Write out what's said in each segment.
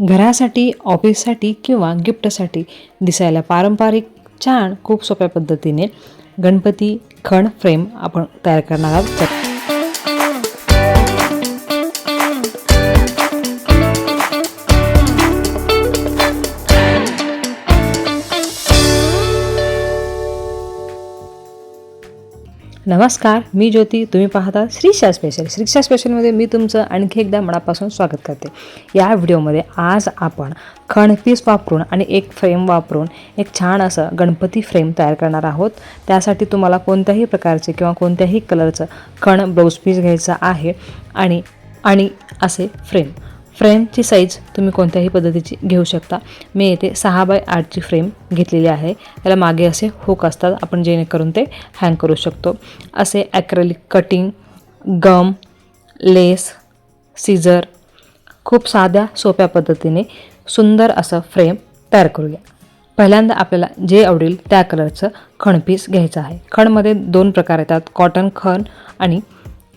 घरासाठी, ऑफिससाठी किंवा गिफ्टसाठी दिसायला पारंपरिक छान खूप सोप्या पद्धतीने गणपती खण फ्रेम आपण तयार करणार आहोत. नमस्कार, मी ज्योती. तुम्ही पाहता श्रीक्षा स्पेशल. श्रीक्षा स्पेशलमध्ये मी तुमचं आणखी एकदा मनापासून स्वागत करते. या व्हिडिओमध्ये आज आपण खण पीस वापरून आणि एक फ्रेम वापरून एक छान असं गणपती फ्रेम तयार करणार आहोत. त्यासाठी तुम्हाला कोणत्याही प्रकारचे किंवा कोणत्याही कलरचं खण ब्लाऊज पीस घ्यायचं आहे आणि असे फ्रेमची साईज तुम्ही कोणत्याही पद्धतीची घेऊ शकता. मी येथे 6x8ची फ्रेम घेतलेली आहे. त्याला मागे असे हुक असतात, आपण जेणेकरून ते हँग करू शकतो. असे ॲक्रेलिक कटिंग, गम, लेस, सीझर खूप साध्या सोप्या पद्धतीने सुंदर असं फ्रेम तयार करूया. पहिल्यांदा आपल्याला जे आवडेल त्या कलरचं खण पीस घ्यायचं आहे. खणमध्ये 2 प्रकार येतात, कॉटन खण आणि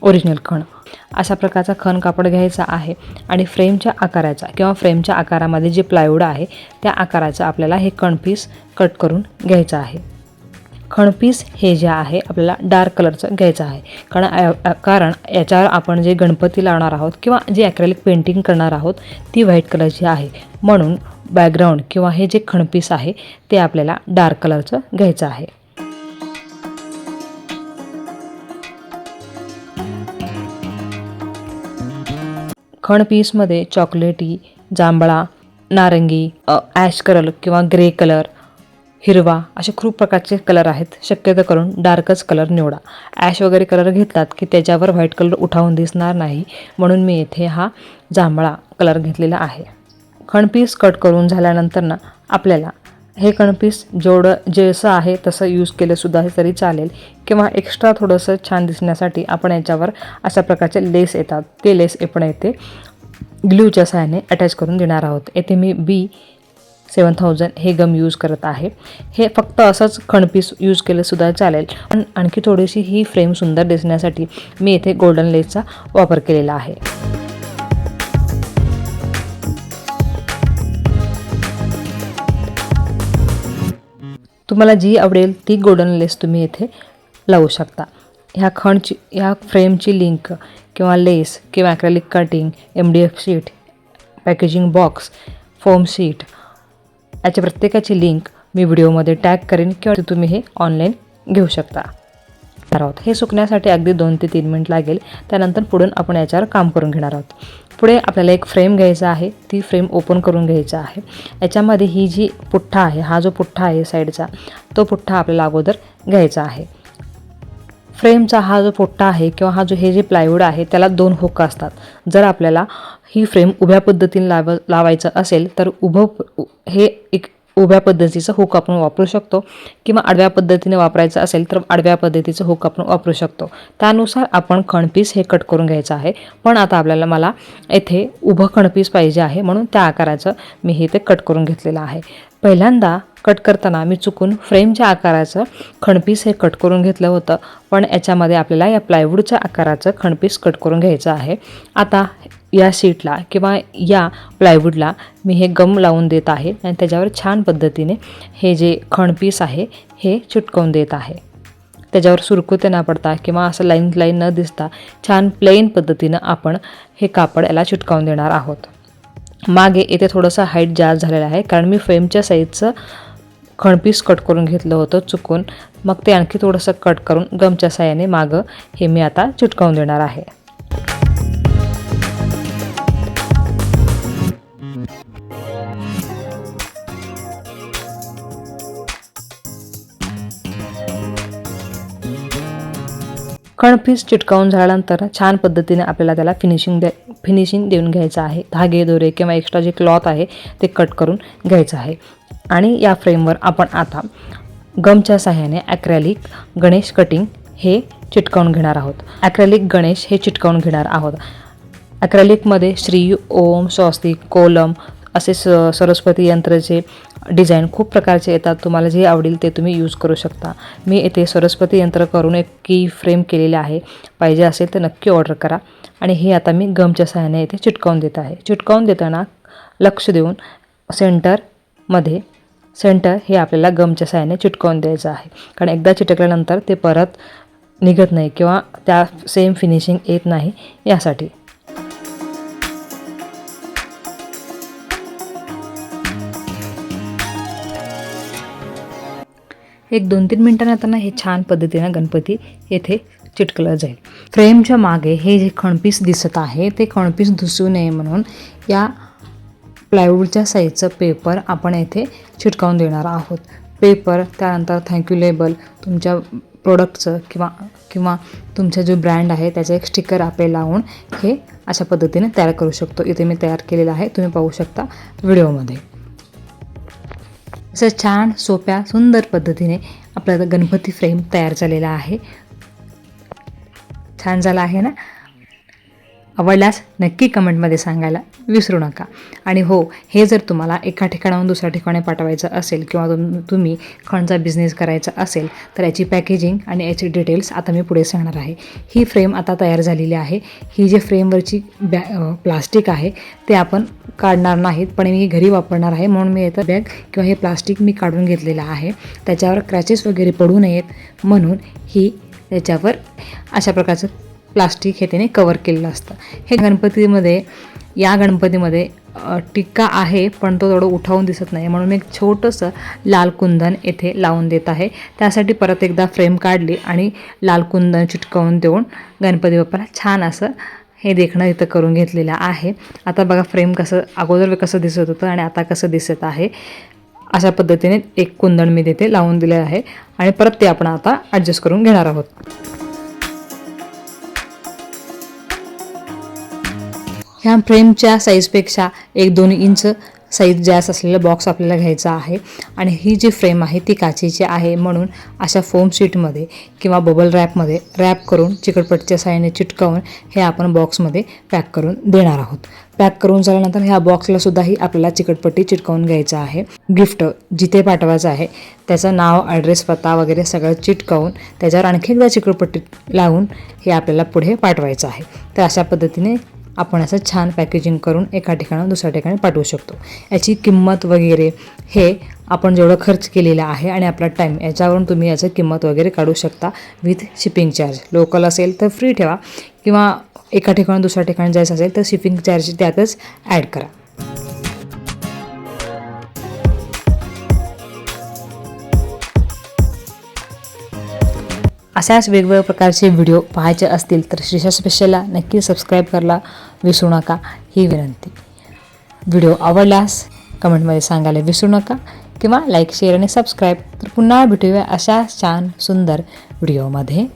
ओरिजिनल खण. अशा प्रकारचा खण कापड घ्यायचा आहे आणि फ्रेमच्या आकाराचा किंवा फ्रेमच्या आकारामध्ये जे प्लायवूड आहे त्या आकाराचं आपल्याला हे खण पीस कट करून घ्यायचं आहे. खण पीस हे जे आहे आपल्याला डार्क कलरचं घ्यायचं आहे, कारण याच्यावर आपण जे गणपती लावणार आहोत किंवा जे ॲक्रेलिक पेंटिंग करणार आहोत ती व्हाईट कलरची आहे. म्हणून बॅकग्राऊंड किंवा हे जे खण पीस आहे ते आपल्याला डार्क कलरचं घ्यायचं आहे. खण पीसमध्ये चॉकलेटी, जांभळा, नारंगी, ॲश कलर किंवा ग्रे कलर, हिरवा असे खूप प्रकारचे कलर आहेत. शक्यतो करून डार्कच कलर निवडा. ॲश वगैरे कलर घेतलात की त्याच्यावर व्हाईट कलर उठावून दिसणार नाही, म्हणून मी येथे हा जांभळा कलर घेतलेला आहे. खण पीस कट करून झाल्यानंतर ना आपल्याला हे खण पीस जेवढं जसं आहे तसं यूज केलंसुद्धा तरी चालेल, किंवा एक्स्ट्रा थोडंसं छान दिसण्यासाठी आपण याच्यावर अशा प्रकारचे लेस येतात, ते लेस आपण येथे ग्लूच्या सहाय्याने अटॅच करून देणार आहोत. येथे मी B7000 हे गम यूज करत आहे. हे फक्त असंच खण पीस यूज केलंसुद्धा चालेल, पण आणखी थोडीशी ही फ्रेम सुंदर दिसण्यासाठी मी येथे गोल्डन लेसचा वापर केलेला आहे. तुम्हाला जी आवडेल ती गोल्डन लेस तुम्ही येथे लावू शकता. ह्या फ्रेमची लिंक किंवा लेस किंवा acrylic cutting, MDF sheet, packaging box, foam sheet याच्या प्रत्येकाची लिंक मी व्हिडिओमध्ये टॅग करेन किंवा तुम्ही हे ऑनलाईन घेऊ शकता. हे सुकण्यासाठी अगदी 2 ते 3 मिनिट लागेल. त्यानंतर पुढून आपण याच्यावर काम करून घेणार आहोत. पुढे आपल्याला एक फ्रेम घ्यायचा आहे. ती फ्रेम ओपन करून घ्यायचा आहे. याच्यामध्ये ही जी पुठ्ठा आहे, हा जो पुठ्ठा आहे साईडचा, तो पुठ्ठा आपल्याला अगोदर घ्यायचा आहे. फ्रेमचा हा जो पुठ्ठा आहे किंवा हे जे प्लायवूड आहे त्याला 2 हुक असतात. जर आपल्याला ही फ्रेम उभ्या पद्धतीने लावायचं असेल तर एक उभ्या पद्धतीचं हुक आपण वापरू शकतो, किंवा आडव्या पद्धतीने वापरायचं असेल तर आडव्या पद्धतीचं हुक आपण वापरू शकतो. त्यानुसार आपण खण पीस हे कट करून घ्यायचं आहे. पण आता मला येथे उभं खण पीस पाहिजे आहे, म्हणून त्या आकाराचं मी हे ते कट करून घेतलेलं आहे. पहिल्यांदा कट करताना मी चुकून फ्रेमच्या आकाराचं खण पीस हे कट करून घेतलं होतं, पण याच्यामध्ये आपल्याला या प्लायवूडच्या आकाराचं खण पीस कट करून घ्यायचं आहे. आता या शीटला किंवा या प्लायवूडला मी हे गम लावून देत आहे आणि त्याच्यावर छान पद्धतीने हे जे खण पीस आहे हे चिटकवून देत आहे. त्याच्यावर सुरकुते न पडता किंवा असं लाईन न दिसता छान प्लेन पद्धतीनं आपण हे कापड याला चिटकावून देणार आहोत. मागे येथे थोडंसं हाईट जास्त झालेलं आहे, कारण मी फ्रेमच्या साईजचं खण पीस कट करून घेतलं होतं चुकून. मग ते आणखी थोडंसं कट करून गमच्या साहाय्याने मागं हे मी आता चिटकावून देणार आहे. खण पीस चिटकावून झाल्यानंतर छान पद्धतीने आपल्याला त्याला फिनिशिंग देऊन घ्यायचं आहे. धागे दोरे किंवा एक्स्ट्रा जे क्लॉथ आहे ते कट करून घ्यायचं आहे. आणि या फ्रेमवर आपण आता गमच्या सहाय्याने ॲक्रेलिक गणेश कटिंग हे चिटकावून घेणार आहोत. ॲक्रेलिक गणेश हे चिटकावून घेणार आहोत. ॲक्रेलिकमध्ये श्री, ओम, स्वस्तिक, कोलम असे सरस्वती यंत्राचे डिझाईन खूप प्रकारचे येतात. तुम्हाला जे आवडेल ते तुम्ही यूज करू शकता. मी येथे सरस्वती यंत्र करून एक की फ्रेम केलेले आहे. पाहिजे असेल तर नक्की ऑर्डर करा. आणि हे आता मी गमच्या सहाय्याने इथे चिटकावून देत आहे. चिटकावून देताना लक्ष देऊन सेंटर हे आपल्याला गमच्या साहाय्याने चिटकवून द्यायचं आहे. कारण एकदा चिटकल्यानंतर ते परत निघत नाही किंवा त्या सेम फिनिशिंग येत नाही यासाठी. एक 2-3 मिनिटांनी आता हे छान पद्धतीनं गणपती येथे चिटकलं जाईल. फ्रेमच्या मागे हे जे खणपीस दिसत आहे ते खणपीस दिसू नये म्हणून या प्लायवूडच्या साईजचं पेपर आपण येथे चिटकावून देणार आहोत. पेपर, त्यानंतर थँक्यू लेबल, तुमच्या प्रोडक्टचं किंवा तुमचा जो ब्रँड आहे त्याचं एक स्टिकर आपण लावून हे अशा पद्धतीने तयार करू शकतो. इथे मी तयार केलेलं आहे, तुम्ही पाहू शकता व्हिडिओमध्ये. असं छान सोप्या सुंदर पद्धतीने आपला गणपती फ्रेम तयार झालेला आहे. छान झाला आहे ना? आवडल्यास नक्की कमेंटमध्ये सांगायला विसरू नका. आणि हो, हे जर तुम्हाला एका ठिकाणाहून दुसऱ्या ठिकाणी पाठवायचं असेल किंवा तुम्ही खणचा बिझनेस करायचा असेल तर याची पॅकेजिंग आणि याची डिटेल्स आता मी पुढे सांगणार आहे. ही फ्रेम आता तयार झालेली आहे. ही जी फ्रेमवरची प्लास्टिक आहे ते आपण काढणार नाहीत, पण मी घरी वापरणार आहे म्हणून मी याचं बॅग किंवा हे प्लास्टिक मी काढून घेतलेलं आहे. त्याच्यावर क्रॅचेस वगैरे पडू नयेत म्हणून ही त्याच्यावर अशा प्रकारचं प्लास्टिक हे त्याने कवर केलेलं असतं. या गणपतीमध्ये टिक्का आहे पण तो थोडं उठावून दिसत नाही म्हणून मी एक छोटंसं लाल कुंदन येथे लावून देत आहे. त्यासाठी परत एकदा फ्रेम काढली आणि लाल कुंदन चिटकवून देऊन गणपती बाप्पाला छान असं हे देखणं इथं करून घेतलेलं आहे. आता बघा फ्रेम अगोदर कसं दिसत होतं आणि आता कसं दिसत आहे. अशा पद्धतीने एक कुंदन मी तिथे लावून दिले आहे आणि परत ते आपण आता ॲडजस्ट करून घेणार आहोत. ह्या फ्रेमच्या साईजपेक्षा 1-2 इंच साईज जास्त असलेला बॉक्स आपल्याला घ्यायचा आहे. आणि ही जी फ्रेम आहे ती काचेची आहे म्हणून अशा फोम शीटमध्ये किंवा बबल रॅपमध्ये रॅप करून चिकटपट्टीच्या साहाय्याने चिटकावून हे आपण बॉक्समध्ये पॅक करून देणार आहोत. पॅक करून झाल्यानंतर ह्या बॉक्सला सुद्धाही आपल्याला चिकटपट्टी चिटकावून घ्यायचं आहे. गिफ्ट जिथे पाठवायचं आहे त्याचं नाव, ॲड्रेस, पत्ता वगैरे सगळं चिटकावून त्याच्यावर आणखी एकदा चिकटपट्टी लावून हे आपल्याला पुढे पाठवायचं आहे. तर अशा पद्धतीने आपण असं छान पॅकेजिंग करून एका ठिकाणाहून दुसऱ्या ठिकाणी पाठवू शकतो. याची किंमत वगैरे हे आपण जेवढं खर्च केलेला आहे आणि आपला टाईम याच्यावरून तुम्ही याचं किंमत वगैरे काढू शकता विथ शिपिंग चार्ज. लोकल असेल तर फ्री ठेवा किंवा एका ठिकाणून दुसऱ्या ठिकाणी जायचं असेल तर शिपिंग चार्ज त्यातच ॲड करा. अशाच वेगवेगळ्या प्रकारचे व्हिडिओ पाहायचे असतील तर श्रीशा स्पेशलला नक्की सबस्क्राईब करायला विसरू नका ही विनंती. व्हिडिओ आवडल्यास कमेंटमध्ये सांगायला विसरू नका किंवा लाईक, शेअर आणि सबस्क्राईब. तर पुन्हा भेटूया अशा छान सुंदर व्हिडिओमध्ये.